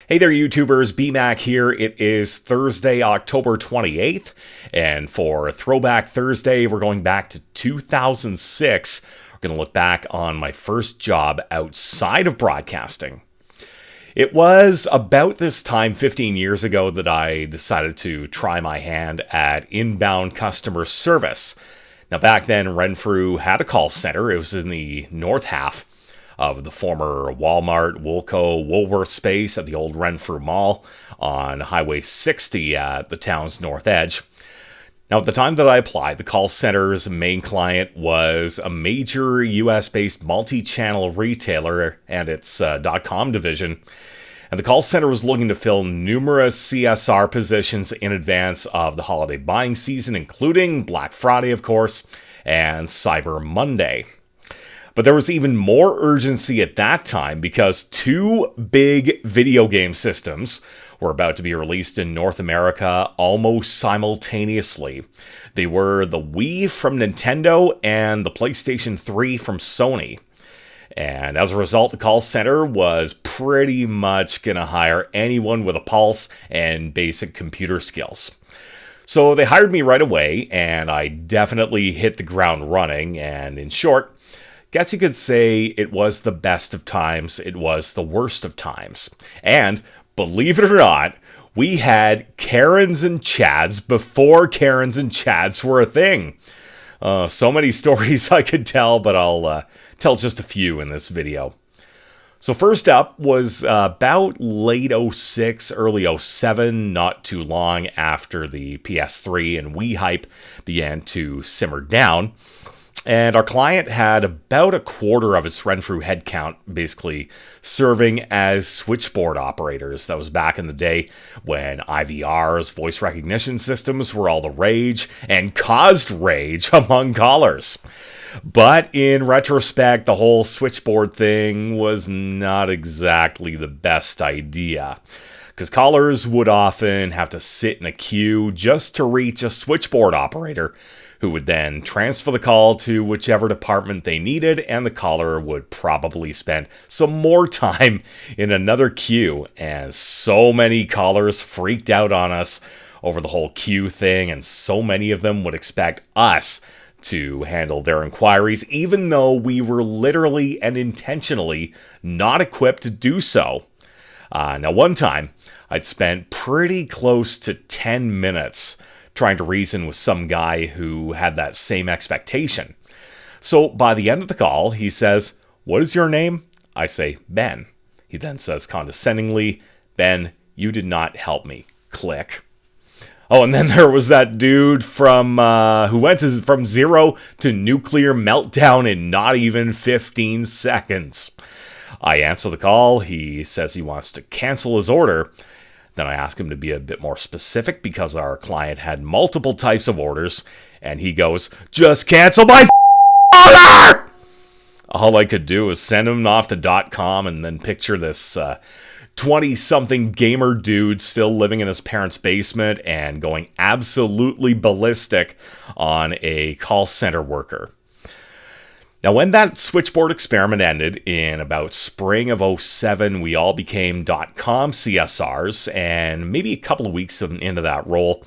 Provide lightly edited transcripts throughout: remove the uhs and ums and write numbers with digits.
Hey there, YouTubers. BMac here. It is Thursday, October 28th, and for Throwback Thursday, we're going back to 2006. We're going to look back on my first job outside of broadcasting. It was about this time 15 years ago that I decided to try my hand at inbound customer service. Now, back then, Renfrew had a call center. It was in the north half of the former Walmart, Woolco, Woolworth space at the old Renfrew Mall on Highway 60 at the town's north edge. Now, at the time that I applied, the call center's main client was a major US-based multi-channel retailer and its .com division. And the call center was looking to fill numerous CSR positions in advance of the holiday buying season, including Black Friday, of course, and Cyber Monday. But there was even more urgency at that time because two big video game systems were about to be released in North America almost simultaneously. They were the Wii from Nintendo and the PlayStation 3 from Sony. And as a result, the call center was pretty much going to hire anyone with a pulse and basic computer skills. So they hired me right away, and I definitely hit the ground running, and in short, guess you could say it was the best of times, it was the worst of times. And, believe it or not, we had Karens and Chads before Karens and Chads were a thing. So many stories I could tell, but I'll tell just a few in this video. So first up was about late 06, early 07, not too long after the PS3 and Wii hype began to simmer down. And our client had about a quarter of its Renfrew headcount basically serving as switchboard operators. That was back in the day when IVRs, voice recognition systems, were all the rage and caused rage among callers. But in retrospect, the whole switchboard thing was not exactly the best idea, because callers would often have to sit in a queue just to reach a switchboard operator, who would then transfer the call to whichever department they needed, and the caller would probably spend some more time in another queue. And so many callers freaked out on us over the whole queue thing, and so many of them would expect us to handle their inquiries, even though we were literally and intentionally not equipped to do so. Now, one time, I'd spent pretty close to 10 minutes trying to reason with some guy who had that same expectation. So by the end of the call, he says, "What is your name?" I say, "Ben." He then says condescendingly, "Ben, you did not help me." Click. Oh, and then there was that dude from who went from 0 to nuclear meltdown in not even 15 seconds. I answer the call. He says he wants to cancel his order. Then I ask him to be a bit more specific because our client had multiple types of orders, and he goes, "Just cancel my order!" All I could do was send him off to .com and then picture this 20-something gamer dude still living in his parents' basement and going absolutely ballistic on a call center worker. Now, when that switchboard experiment ended in about spring of 07, we all became .com CSRs, and maybe a couple of weeks into that role,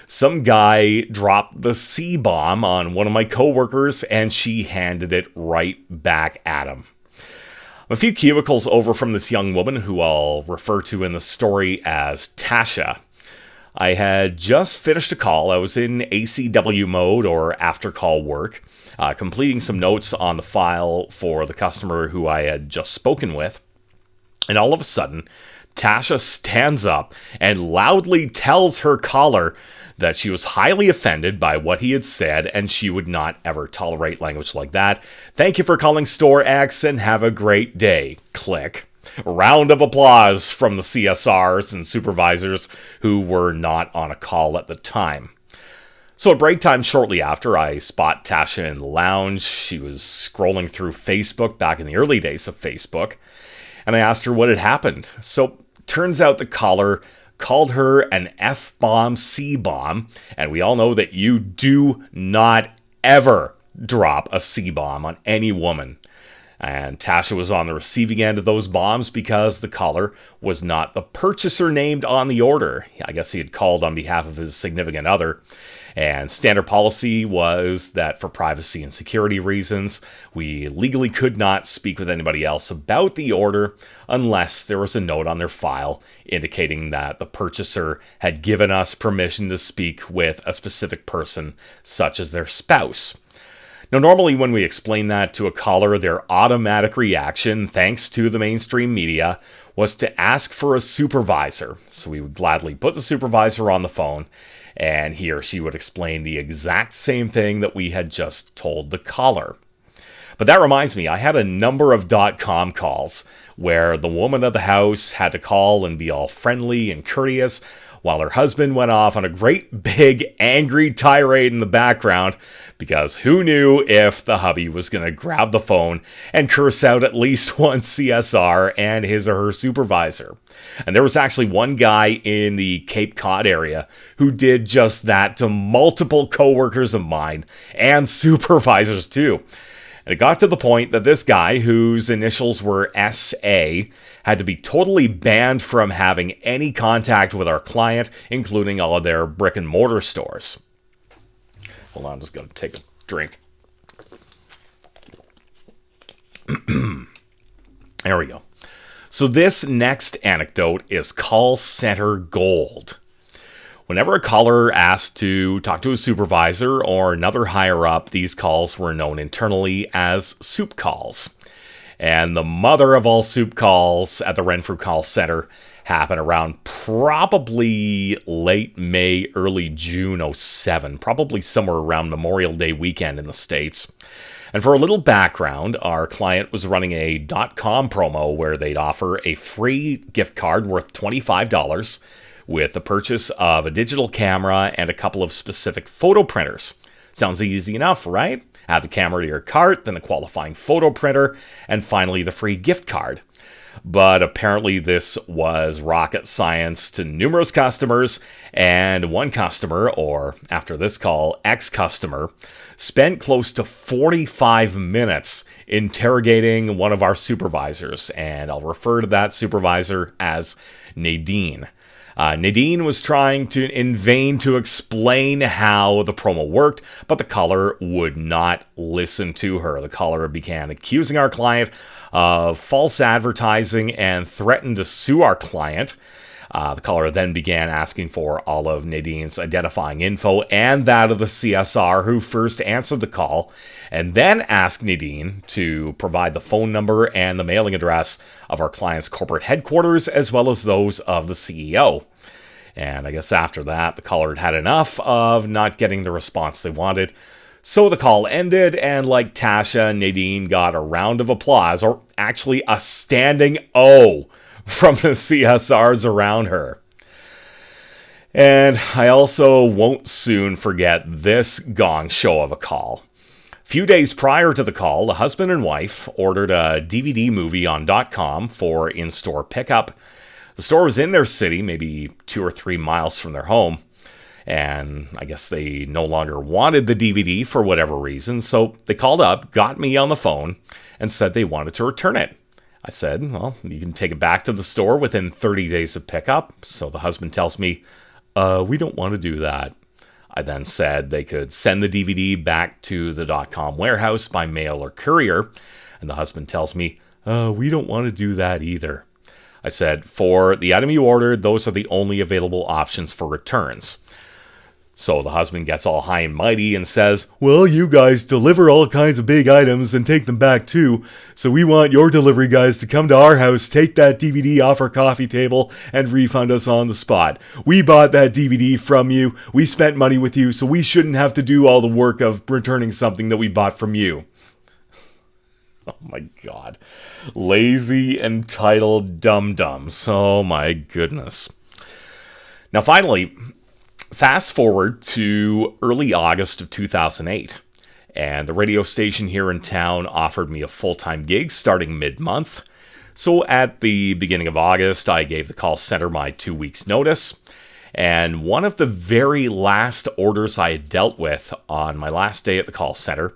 some guy dropped the C-bomb on one of my coworkers, and she handed it right back at him. A few cubicles over from this young woman, who I'll refer to in the story as Tasha. I had just finished a call. I was in ACW mode, or after-call work, completing some notes on the file for the customer who I had just spoken with. And all of a sudden, Tasha stands up and loudly tells her caller that she was highly offended by what he had said, and she would not ever tolerate language like that. "Thank you for calling Store X, and have a great day." Click. A round of applause from the CSRs and supervisors who were not on a call at the time. So at break time shortly after, I spot Tasha in the lounge. She was scrolling through Facebook back in the early days of Facebook, and I asked her what had happened. So turns out the caller called her an F-bomb, C-bomb, and we all know that you do not ever drop a C-bomb on any woman. And Tasha was on the receiving end of those bombs because the caller was not the purchaser named on the order. I guess he had called on behalf of his significant other. And standard policy was that for privacy and security reasons, we legally could not speak with anybody else about the order unless there was a note on their file indicating that the purchaser had given us permission to speak with a specific person, such as their spouse. Now, normally when we explain that to a caller, their automatic reaction, thanks to the mainstream media, was to ask for a supervisor. So we would gladly put the supervisor on the phone, and he or she would explain the exact same thing that we had just told the caller. But that reminds me, I had a number of .com calls where the woman of the house had to call and be all friendly and courteous, while her husband went off on a great big angry tirade in the background, because who knew if the hubby was going to grab the phone and curse out at least one CSR and his or her supervisor. And there was actually one guy in the Cape Cod area who did just that to multiple coworkers of mine and supervisors too. And it got to the point that this guy, whose initials were SA, had to be totally banned from having any contact with our client, including all of their brick and mortar stores. Hold on, I'm just going to take a drink. There we go. So this next anecdote is call center gold. Whenever a caller asked to talk to a supervisor or another higher up, these calls were known internally as soup calls. And the mother of all soup calls at the Renfrew Call Center happened around probably late May, early June '07, probably somewhere around Memorial Day weekend in the States. And for a little background, our client was running a .com promo where they'd offer a free gift card worth $25 with the purchase of a digital camera and a couple of specific photo printers. Sounds easy enough, right? Add the camera to your cart, then a qualifying photo printer, and finally the free gift card. But apparently this was rocket science to numerous customers, and one customer, or after this call, ex-customer, spent close to 45 minutes interrogating one of our supervisors, and I'll refer to that supervisor as Nadine. Nadine was trying in vain to explain how the promo worked, but the caller would not listen to her. The caller began accusing our client of false advertising and threatened to sue our client. The caller then began asking for all of Nadine's identifying info and that of the CSR who first answered the call, and then asked Nadine to provide the phone number and the mailing address of our client's corporate headquarters, as well as those of the CEO. And I guess after that, the caller had had enough of not getting the response they wanted. So the call ended, and like Tasha, Nadine got a round of applause, or actually a standing O from the CSRs around her. And I also won't soon forget this gong show of a call. A few days prior to the call, the husband and wife ordered a DVD movie on .com for in-store pickup. The store was in their city, maybe 2 or 3 miles from their home, and I guess they no longer wanted the DVD for whatever reason, so they called up, got me on the phone, and said they wanted to return it. I said, well, you can take it back to the store within 30 days of pickup. So the husband tells me, we don't want to do that. I then said they could send the DVD back to the .com warehouse by mail or courier, and the husband tells me, we don't want to do that either. I said, for the item you ordered, those are the only available options for returns. So the husband gets all high and mighty and says, well, you guys deliver all kinds of big items and take them back too, so we want your delivery guys to come to our house, take that DVD off our coffee table, and refund us on the spot. We bought that DVD from you, we spent money with you, so we shouldn't have to do all the work of returning something that we bought from you. Oh my God. Lazy, entitled dum-dums. Oh my goodness. Now finally, fast forward to early August of 2008, and the radio station here in town offered me a full-time gig starting mid-month. So at the beginning of August, I gave the call center my 2 weeks notice, and one of the very last orders I had dealt with on my last day at the call center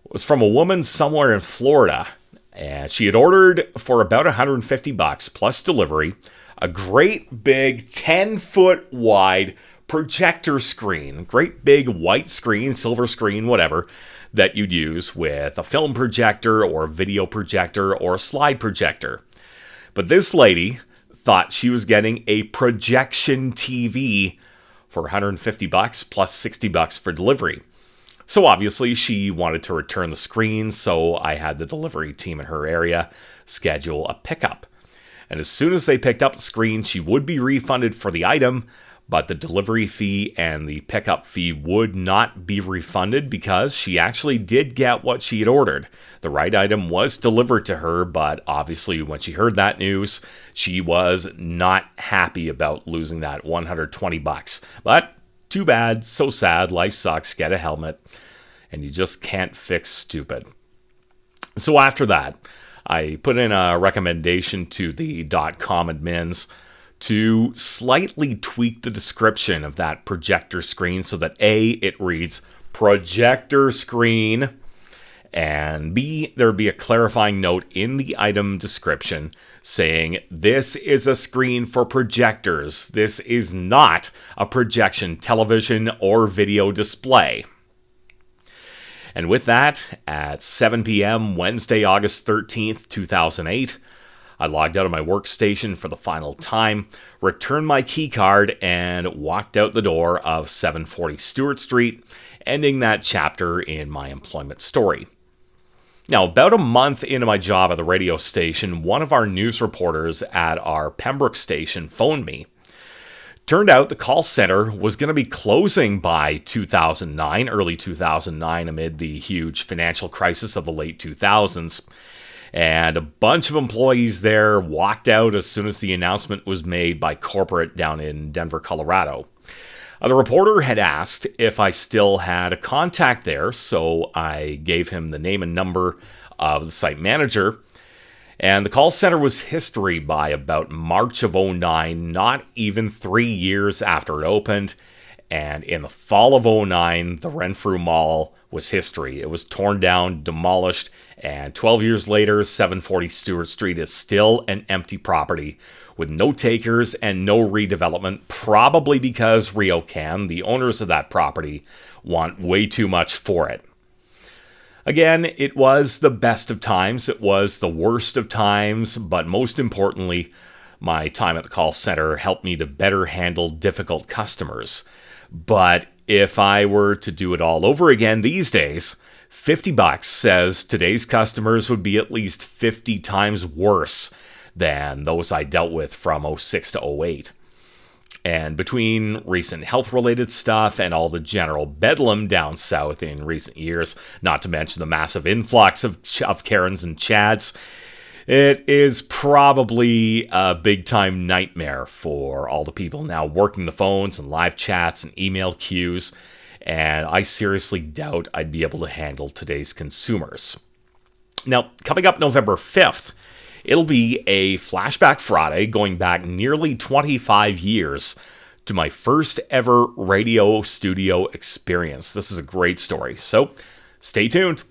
was from a woman somewhere in Florida, And she had ordered for about $150 plus delivery a great big 10-foot wide projector screen, great big white screen, silver screen, whatever, that you'd use with a film projector or a video projector or a slide projector. But this lady thought she was getting a projection TV for $150 plus $60 for delivery. So obviously she wanted to return the screen, so I had the delivery team in her area schedule a pickup. And as soon as they picked up the screen, she would be refunded for the item, but the delivery fee and the pickup fee would not be refunded because she actually did get what she had ordered. The right item was delivered to her, but obviously when she heard that news, she was not happy about losing that $120. But too bad, so sad, life sucks, get a helmet, and you just can't fix stupid. So after that, I put in a recommendation to the .com admins to slightly tweak the description of that projector screen so that A, it reads projector screen, and B, there would be a clarifying note in the item description saying this is a screen for projectors. This is not a projection television or video display. And with that, at 7 p.m. Wednesday, August 13th, 2008, I logged out of my workstation for the final time, returned my key card, and walked out the door of 740 Stewart Street, ending that chapter in my employment story. Now, about a month into my job at the radio station, one of our news reporters at our Pembroke station phoned me. Turned out the call center was going to be closing by 2009, early 2009, amid the huge financial crisis of the late 2000s. And a bunch of employees there walked out as soon as the announcement was made by corporate down in Denver, Colorado. The reporter had asked if I still had a contact there, so I gave him the name and number of the site manager. And the call center was history by about March of 2009, not even 3 years after it opened. And in the fall of 2009, the Renfrew Mall was history. It was torn down, demolished, and 12 years later, 740 Stewart Street is still an empty property with no takers and no redevelopment, probably because RioCan, the owners of that property, want way too much for it. Again, it was the best of times, it was the worst of times, but most importantly, my time at the call center helped me to better handle difficult customers. But if I were to do it all over again these days, $50 says today's customers would be at least 50 times worse than those I dealt with from 06 to 08. And between recent health-related stuff and all the general bedlam down south in recent years, not to mention the massive influx of Karens and Chads, it is probably a big-time nightmare for all the people now working the phones and live chats and email queues, and I seriously doubt I'd be able to handle today's consumers. Now, coming up November 5th, it'll be a Flashback Friday going back nearly 25 years to my first ever radio studio experience. This is a great story, so stay tuned.